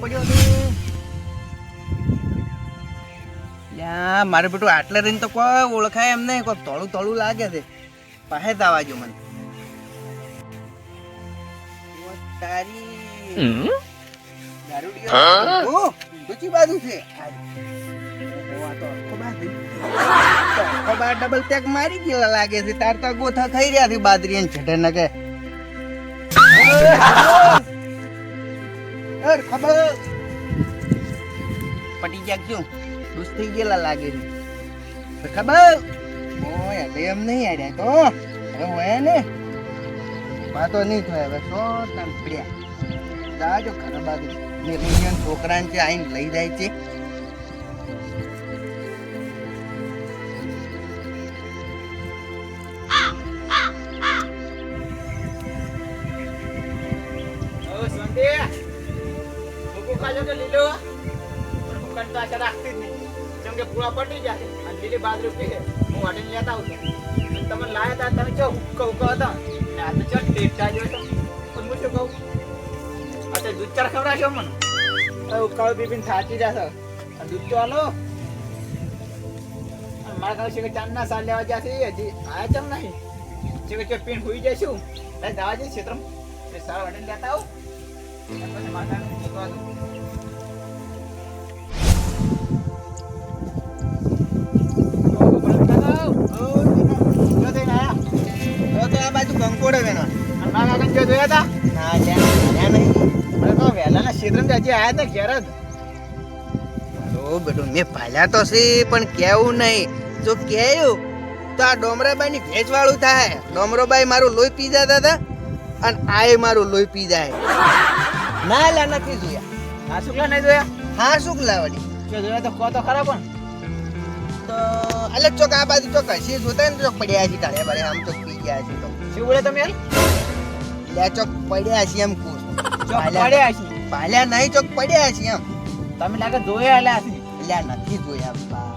પડ્યો ને લ્યા મારે બેટું આટલે રહીને તો કોઈ ઓળખાય એમ નહીં, કોઈ તળું તળું લાગે છે. પાસે જ આવવા જો મને તારી દારૂડિયો ઊંચી બાજુ છે. ડબલ ટેક મારી ગયેલા લાગે છે. તાર તો ગોથા થઈ રહ્યા છે બાદરી છેટે ને કે ખબર પટી ગયા શું દુસ્ત થઈ ગયેલા લાગે છે ખબર. ઓય એટલે એમ નહીં આડ્યા તો હવે હોય ને વાતો નહીં થાય. હવે સો તાન પડ્યા જાજો ખરા બાજુ નિર્મલિયન છોકરાને છે આઈને લઈ જાય છે. પૂરા પડી જાય અને લીલી બાજરી પીએ હું વાટીને લેતા આવું છું. તમે લાયા હતા તમે ચો હુક્કો હતા ને આ તો ચો ટેસ્ટ આવ્યો હતો. પણ હું શું કહું અત્યારે દૂધ ચાર ખવડાવશો મને ઉકાળો પીપીને થાચી જશે. દૂધ તો હાલો મારા કહું છે કે ચાંદના સાલ લેવા જશે હજી આયા ચમ નહીં છે કે પીને હોઈ જઈશું દાવા જઈશ ક્ષેત્રમાં સારા વાટીને લેતા આવું પછી માતા મૂકવા દઉં. કંકોડે વેના ના કાકા જો જોયા હતા ના લ્યા નહીં મને તો વહેલાના ક્ષેત્રમાં હજી આયા હતા ઘેર જ. ઓ બેટો મેં ભાલ્યા તો છે પણ કેવું નહીં જો કેયું તો આ ડોમરાબાઈ ની ભેજ વાળું થાય. ડોમરોબાઈ મારું લોહી પી જતા હતા અને આય મારું લોહી પી જાય. ના લા નથી જોયા. હા શુક્લા નહીં જોયા? હા શુક્લા વળી જો જોયા તો કહો તો ખરા. પણ તો અલે ચોક આ બાજુ ચોક હસી જોતા ને ચોક પડ્યા છે તારે બારે આમ ચોક પી ગયા છે. તો શું બોલે તમે લે ચોક પડ્યા છે એમ કું ચોક પડ્યા છે ભાલ્યા નહીં ચોક પડ્યા છે એમ. તમે લાગે જોયા એટલે લ્યા નથી જોયા બા.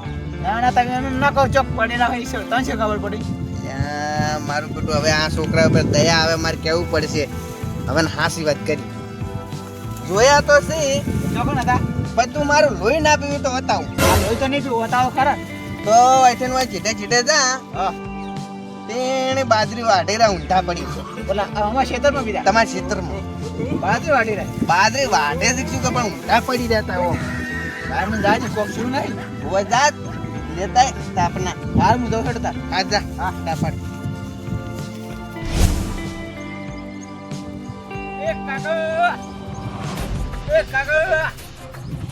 ના ના તમે એમ ના કહો ચોક પડેલા હોય છે તને શું ખબર પડી? લ્યા મારું બેટું હવે આ છોકરા ઉપર દયા આવે મારે કેવું પડશે. હવે હાસી વાત કરી જોયા તો છે ચોકન હતા બધું મારું લોહી ના પીવું તો બતાવું. આ લોહી તો નહીં પીવું બતાવો ખરા. તો અહીંથી હું ચીટે ચીટે જા તેને બાજરી વાઢેરા ઊંધા પડી છે બોલા અમારા ક્ષેત્રમાં બીજા તમારા ક્ષેત્રમાં બાજરી વાટી રહે બાજરી વાઢે શીખશું કે પણ ઊંધા પડી રહેતા હો. બહાર મને જાય કોક શું નહીં હોય જાત લેતા સ્થાપના બહાર હું દો હેડતા હા જા હા સ્થાપન.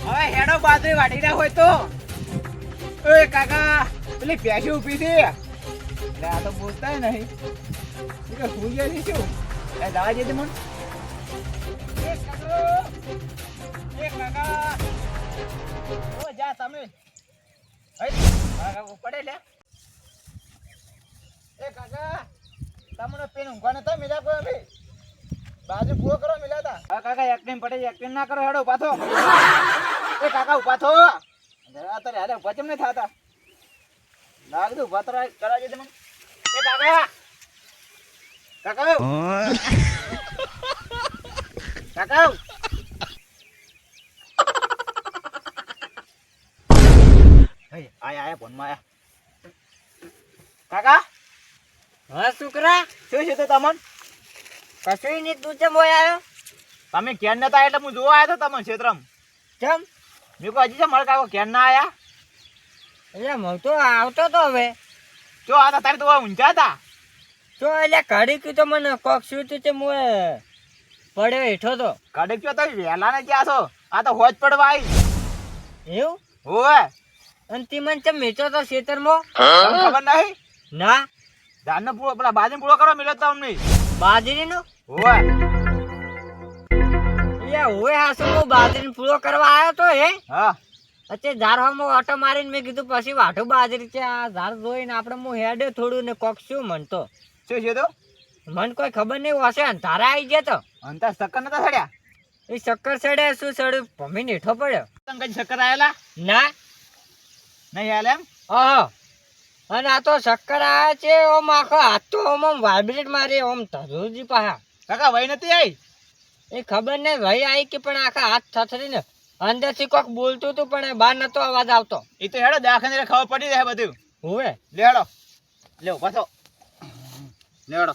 હવે હેડો બાજરી વાટી રહ્યા હોય તો એ કાકા પેલી પ્યાસી ઉભી છે એટલે આ તો બોલતા નહીં ભૂલ જાય શું દવા જતી મને જા તમે પડે લે એ કાકા તમને પેન ઊંઘવા નતા મિલા કોઈ અમે બાજુ પૂરો કરો મિલા હતા. હા કાકા એક્ટિંગ પડે એક્ટિંગ ના કરો હેડો પાછો એ કાકા ઉભા થો અત્યારે હાલે ઉભા કેમ નહીં થતા લાગ દઉં ઉભા કરાવજે તમે એ કાકા કાકા કાકા આયા ફોનમાં આયા કાકા હા છોકરા શું છે તો તમને કશું નહીં તું ચમ હોય આવ્યો તમે ક્યાં નતા એટલે હું જોવા આવ્યો હતો તમને ક્ષેત્રમાં ચમ મેં કહું હજી છે મારા કાકો ક્યાં ના આયા એટલે હું તો આવતો તો હવે જો આ તારે તો ઊંચા હતા તો એટલે ઘડી કીધું તો મને કોક શું તું ચમ હોય પડ્યો હેઠો તો કડક છો તો વહેલા ને ક્યાં છો આ તો હોજ પડવા આવી એવું હોય અને તી મને ચમ મેચો તો ખેતરમાં તમને ખબર નહીં ના ધાનનો પૂળો પેલા બાજરી પૂળો કરો મિલો તો અમને બાજરીનો હોય એટલે હોય હાસુ હું બાજરીનો પૂરો કરવા આવ્યો તો હે હા અત્યારે ઝાડવામાં ઓટો મારીને મેં કીધું પછી વાઢું બાજરી છે આ ઝાડ જોઈને આપણે હું હેડે થોડું ને કોક શું મનતો શું છે તો મને કોઈ ખબર નહીં હશે અંધારા આવી ગયા તો અંતર ચક્કર નતા સડ્યા એ ચક્કર ચડે શું ચડ્યું ભમી નેઠો પડ્યો તને કઈ ચક્કર આયેલા ના નહીં આયેલા એમ હા અને આ તો ચક્કર આવ્યા છે ઓમ આખો હાથ તો ઓમ વાઇબ્રેટ મારી ઓમ ધરુજી પાહા કાકા વહી નથી આવી એ ખબર નહીં ભાઈ આવી કે પણ આખા હાથ થથરીને અંદરથી કોક બોલતું હતું પણ બહાર નતો અવાજ આવતો. એ તો હેડો દવાખાને ખબર પડી જાય બધું. હોવે લે હેડો લે ઉભા થો લે હેડો.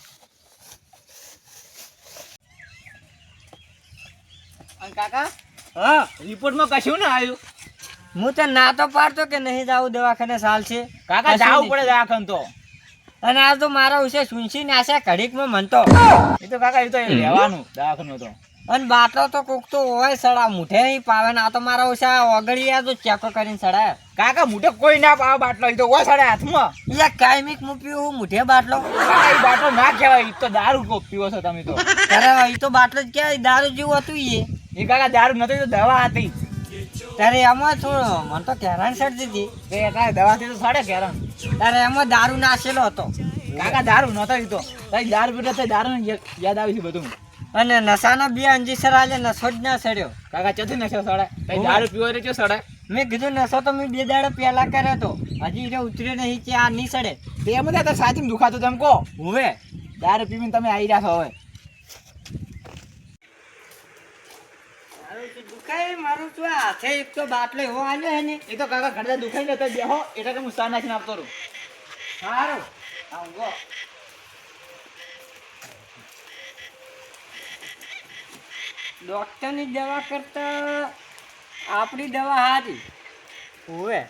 અને કાકા હા રિપોર્ટમાં કશું ના આવ્યું. હું તો ના તો પાડતો કે નહીં જાવું દવાખાને ચાલશે. કાકા જાવું પડે દવાખાને તો. અને આ તો મારા વિશે સુનસી નાશે ઘડીકમાં મનતો. એ તો કાકા એ તો લેવાનું દવાખાનું તો. અને બાટલો તો કોક તો હોય સડા મુઠે નહીં પાવે ને આ તો મારા ઓછા ઓગળિયા તો ચેકો કરીને સડાય. કાકા મોટે કોઈ ના પાવે બાટલો. એ તો ઓ સાડે હાથમાં. યા કાયમિક હું પીવું મુઠે બાટલો. કાકા એ બાટલો ના કહેવાય. એ તો દારૂ પીવો છો તમે તો. ત્યારે એ તો બાટલો જ કહેવાય દારૂ જેવું હતું એ કાકા દારૂ નતો, તો દવા હતી. ત્યારે એમાં થોડું મને તો કેરાન સડતી હતી. એ કાકા દવાથી તો સાડે કેરમ. ત્યારે એમાં દારૂ નાખેલો હતો. કાકા દારૂ નતો. એ તો દારૂ પીતો તો દારૂ યાદ આવી છે બધું. અને નશાના બે અંજીસર આલે નશો જ ના સડ્યો. કાકા ચોથી નશો સડે. દારૂ પીવો એટલે સડે. મેં કીધું નશો તો મેં 2 દાડા પહેલા કર્યો હતો. હજી એ ઉતર્યો નહીં કે આ નહીં સડે. તે બધા તો સાચી દુખાતું તમે કહો. હવે દારૂ પીવીને તમે આવી રહ્યા છો હવે. દુખાય મારું તો હાથે એક તો બાટલો એવો આવ્યો હે ને. એ તો કાકા ઘણા દુખાઈ જતો બેહો એટલે તો હું સા નાખીને આપતો રહું. સારું આવો ડોક્ટરની દવા કરતા આપણી દવા સારી. હોવે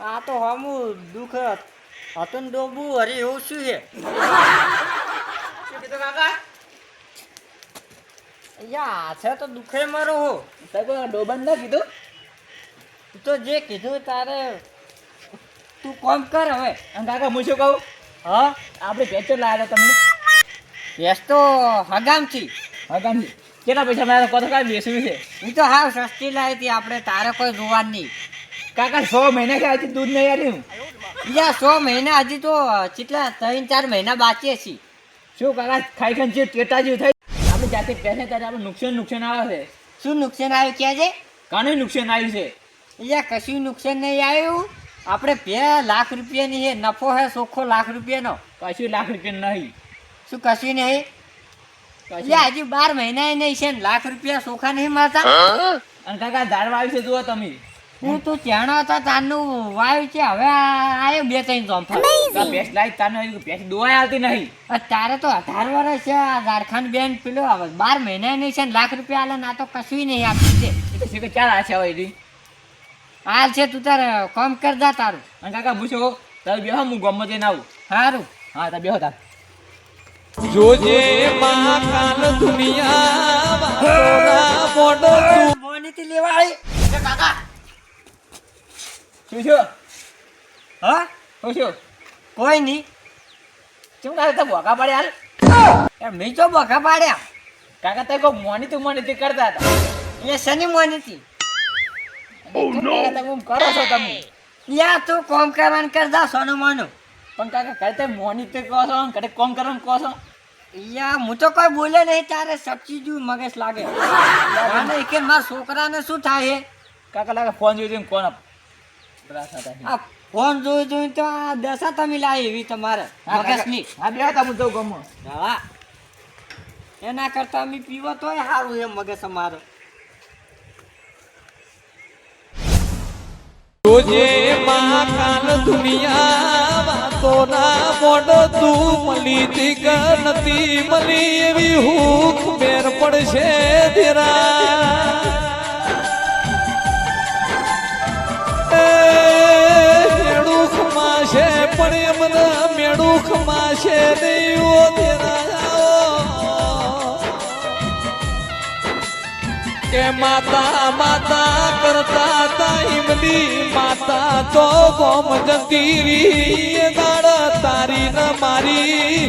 આ તો હમું દુઃખ હતું ને ડોબું અરે એવું શું છે. શું કીધું કાકા? યા છે તો દુખે મારો હો. સાહેબ ડોબન ના કીધું. તું તો જે કીધું તારે તું કોમ કર હવે. અને કાકા હું શું કહું? હા આપણે પેચર લાવ્યા હતા તમને. ભેંસ તો હગામથી. હા કામજી કેટલા પૈસા મારા કહો તો કાંઈ બેસવું છે. એ તો હાવ સસ્તી લાવી હતી આપણે તારે કોઈ જોવાનું નહીં. કાકા 6 મહિના કે હજી દૂધ નહીં આવ્યું. યા 100 મહિના હજી તો કેટલા 3-4 મહિના બાકી છે. શું કાકા ખાઈ ખાઈને જે ટેટા જેવું થઈ આપણે જાતે પહેરે ત્યારે આપણે નુકસાન આવે છે. શું નુકસાન આવ્યું ક્યાં છે? કાનું નુકસાન આવ્યું છે? યા કશું નુકસાન નહીં આવ્યું. આપણે 2 લાખ રૂપિયાની છે નફો હે ચોખ્ખો લાખ રૂપિયાનો. કશું લાખ રૂપિયા નહીં. શું કશું નહીં? યા હજી 12 મહિના નહીં છે ને લાખ રૂપિયા ચોખા નહીં મળતા. અને કાકા ઝાડવા આવ્યું છે જુઓ તમે. હું તો ચાણો હતા તારનું વાયુ છે હવે આવ્યો 2-3 ચોંફા. ભેંસ લાવી તારનો ભેંસ દોવાય આવતી નહીં. તારે તો 18 વર્ષ છે આ ઝારખંડ બેન પેલો 12 મહિના નહીં છે ને લાખ રૂપિયા આલે ના તો કશું નહીં આપતું છે. એ તો શીખે ચાલ છે હવે એની. હાલ છે તું તારે કામ કરજા તારું. અને કાકા પૂછો તારે બેહો હું ગામમાં જઈને આવું. સારું હા તારે બેહો તાર. જોજે મહાકાલ દુનિયા વાતોના મોઢ તું મોનીથી લેવાળી. કાકા શું હા શું કોઈ નહીં. શું તારે તો ભોગા પડે હાલ. એમ મેં તો બખા પાડ્યા. કાકા તારે કોઈ મોની કરતા હતા. એ શની મોનીથી. કાકા તમે એમ કરો છો તમે. યા તું કોમ કરવાનું કરજા સોનું મોનું. પણ કાકા કરતે મોની કહો છો કડે કોમ કરવાનું કહો છો. યા હું તો કોઈ બોલે નહીં તારે સબ્જી જેવું મગજ લાગે. અને કે મારા છોકરાને શું થાય છે? કાકા લાગે ફોન જોઈ કોણ આ ફોન જોઈ તો આ દશા તમે લાવી એવી તમારે મગજની. હા બેહો તા હું જઉં ગામમાં. હા એના કરતા અમે પીવો તોય સારું એમ મગજ અમારે. જોજે મહાકાલ દુનિયા વાતોના મોઢ તું મળી તીક નથી મળી એવી હૂક મેર પડશે તેરા. મેળું ખમાશે પણ એમને મેળું ખમાશે નહીં તેરા. કે માતા માતા કરતા તા હિમલી માતા તો ગોમ જંગીરી દાડ તારી ન મારી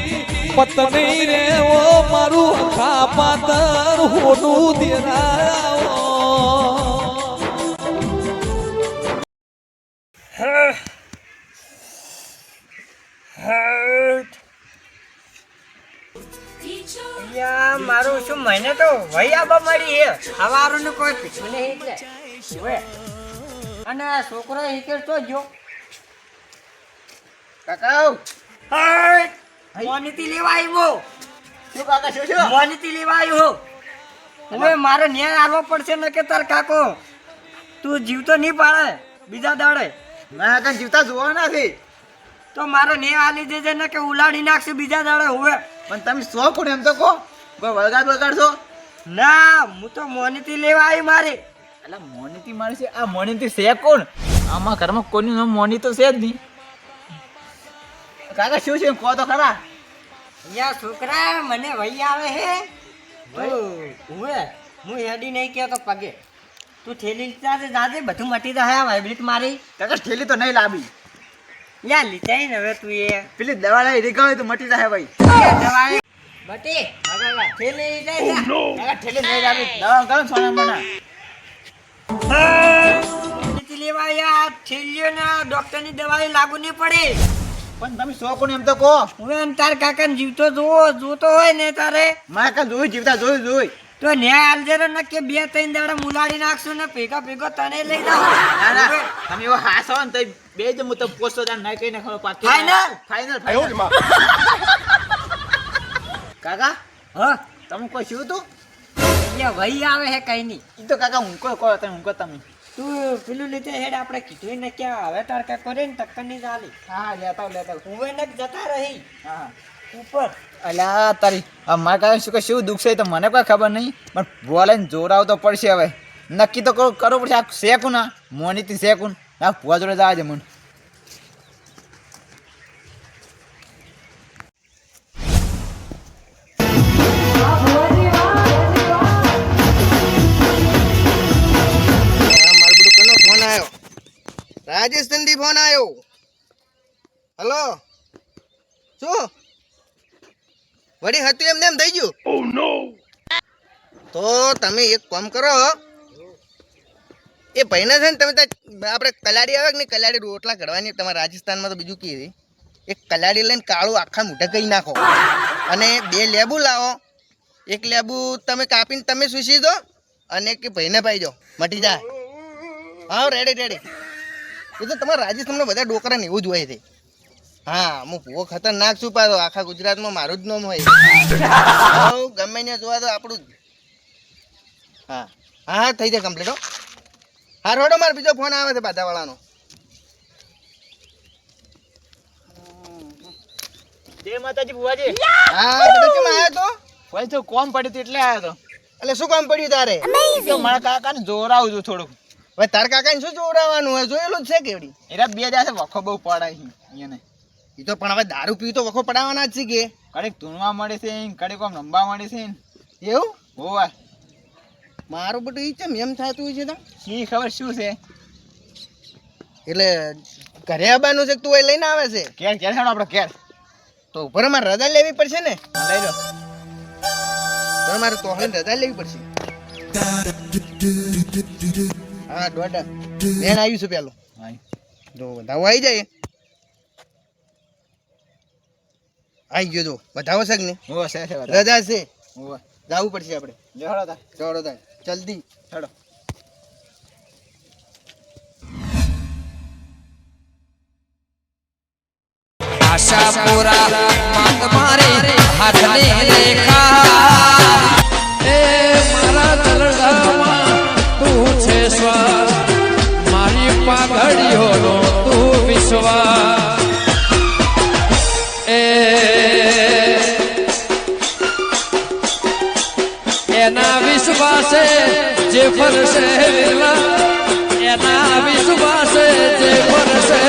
પત્ની રે ઓ મારું ખા પાતર હોનું દેરાઓ. યા મારું શું મહિને તો વહી આબા મળી હે. હવારું ને કોઈ પીછું નહીં એટલે. અને આ છોકરો હિકેલ તો જો કાકા મોનીથી લેવા આવ્યો. શું કાકા શું મોનીથી લેવા આવ્યો હવે મારે ન્યાય આલવો પડશે ને કે તાર કાકો તું જીવતો નહીં પાડે બીજા દાડે મેં કઈ જીવતા જોવા નથી તો મારે ન્યાય આલી દેજે ને કે ઉલાડી નાખશે બીજા દાડે હવે પણ તમે સો કોણ એમ તો કહો કોઈ વળગાડશો ના હું તો મોનીથી લેવા આવી મારે એટલે મોનીથી મારે છે આ મોનીથી છે કોણ આમાં ઘરમાં કોઈનું નામ મોની તો છે જ નહીં કાકા શું છે કહો તો ખરા અહીંયા છોકરા મને વહી આવે હે હું હેડી નહીં કહેતો પગે તું થેલી લીધા જાજે બધું મટી જાય વાઇબ્રેટ મારી કાકા ઠેલી તો નહીં લાવી યા લીધા ને હવે તું એ પેલી દવા લઈ રીગાવી તો મટી જાય ભાઈ દવા બટી થેલી લીધા કાકા ઠેલી નહીં લાવી દવા કરો સોના મના લેવા યાર થેલીઓ ના ડોક્ટર ની દવાઈ લાગુ નહીં પડે પણ તમે સો કોણ એમ તો કહો હવે એમ તાર કાકા જીવતો જોતો હોય ને તારે મારે કાં જોઈ જીવતા જોઈ તો ન્યાય આલજે ને કે 2-3 દાડા મુલાડી નાખશું ને ભેગો તને લઈ જાવ ના ના તમે એવો હાસો ને તો બે જ હું તો પોસ્ટો દાન નહીં કઈ નાખવાનો પાછો ફાઇનલ કાકા હા તમે કોઈ શું તું અહીંયા વહી આવે હે કઈ નહીં ઈ તો કાકા હું કહો તમે તું પેલું લીધે હેડ આપણે કીધું ને કે હવે તાર કાકો રે ને ટક્કર ની ચાલી હા લેતા હું ને જતા રહી હા ઉપર અલ્યા તારી મારા કાકા શું દુઃખ છે તો મને કોઈ ખબર નહીં પણ ભુવા લઈને જોરાવ તો પડશે હવે નક્કી તો કરવું પડશે આ શેકું ના મોનીથી શેકું ના ભુવા જોડે જવા દે મને રાજસ્થાન થી ફોન આવ્યો હલો શું વળી હતું એમને એમ થઈ ગયું તો તમે એક કામ કરો એ ભાઈને છે ને તમે આપણે કલાડી આવે કે નહીં કલાડી રોટલા ઘડવાની તમારે રાજસ્થાનમાં તો બીજું કીધું એક કલાડી લઈને કાળું આખા મોઢે કહી નાખો અને 2 લેબુ લાવો એક લેબુ તમે કાપીને તમે સૂસી દો અને કે ભાઈને પાઈ દો મટી જાય હા રેડી એ તો તમારા રાજસ્થાનમાં બધા ડોકરા ને એવું જ હોય છે હા હું ભૂવો ખતરનાક છું પાછો આખા ગુજરાતમાં મારું જ નામ હોય ગમે ને જોવા તો આપણું હા હા થઈ જાય કમ્પ્લીટ હો હા રોડો મારે બીજો ફોન આવે છે બાધાવાળાનો જય માતાજી ભુવાજી હા તો કેમ આવ્યો તો ભાઈ તો કોમ પડ્યું હતું એટલે આવ્યો તો એટલે શું કામ પડ્યું તારે તો મારા કાકાને જોરાવું છું થોડુંક હવે તાર કાકાને શું જોવડાવવાનું હોય જોયેલું જ છે કેવડી એરા બે દાસે વખો બહુ પડાય છે એને એ તો પણ હવે દારૂ પીવું તો વખો પડાવવાના જ છે કે કડેક ધૂણવા મળે છે કડેક આમ રમવા મળે છે એવું હોવા મારું બધું ઈ ચમ એમ થતું હોય છે તો શી ખબર શું છે એટલે ઘરે આવવાનું છે કે તું એ લઈને આવે છે કેર હેડો આપણે કેર તો ઉપર મારે રજા લેવી પડશે ને લઈ લો પણ મારે તો રજા લેવી પડશે હા દોડા બેન આવ્યું છે પેલું જો વધાવો આવી જાય આવી ગયો જો વધાવો છે કે ને હો છે રજા છે હો જવું પડશે આપણે લેહડો તા દોડો થાય જલ્દી હેડો આશાપુરા માત મારે હાથની રેખા એ મારા દલડામાં તું છે શ્વાસ મારી પાઘડીઓનો તું વિશ્વાસ એના વિશ્વાસે જે ફરશે એના વિશ્વાસે જે ફરશે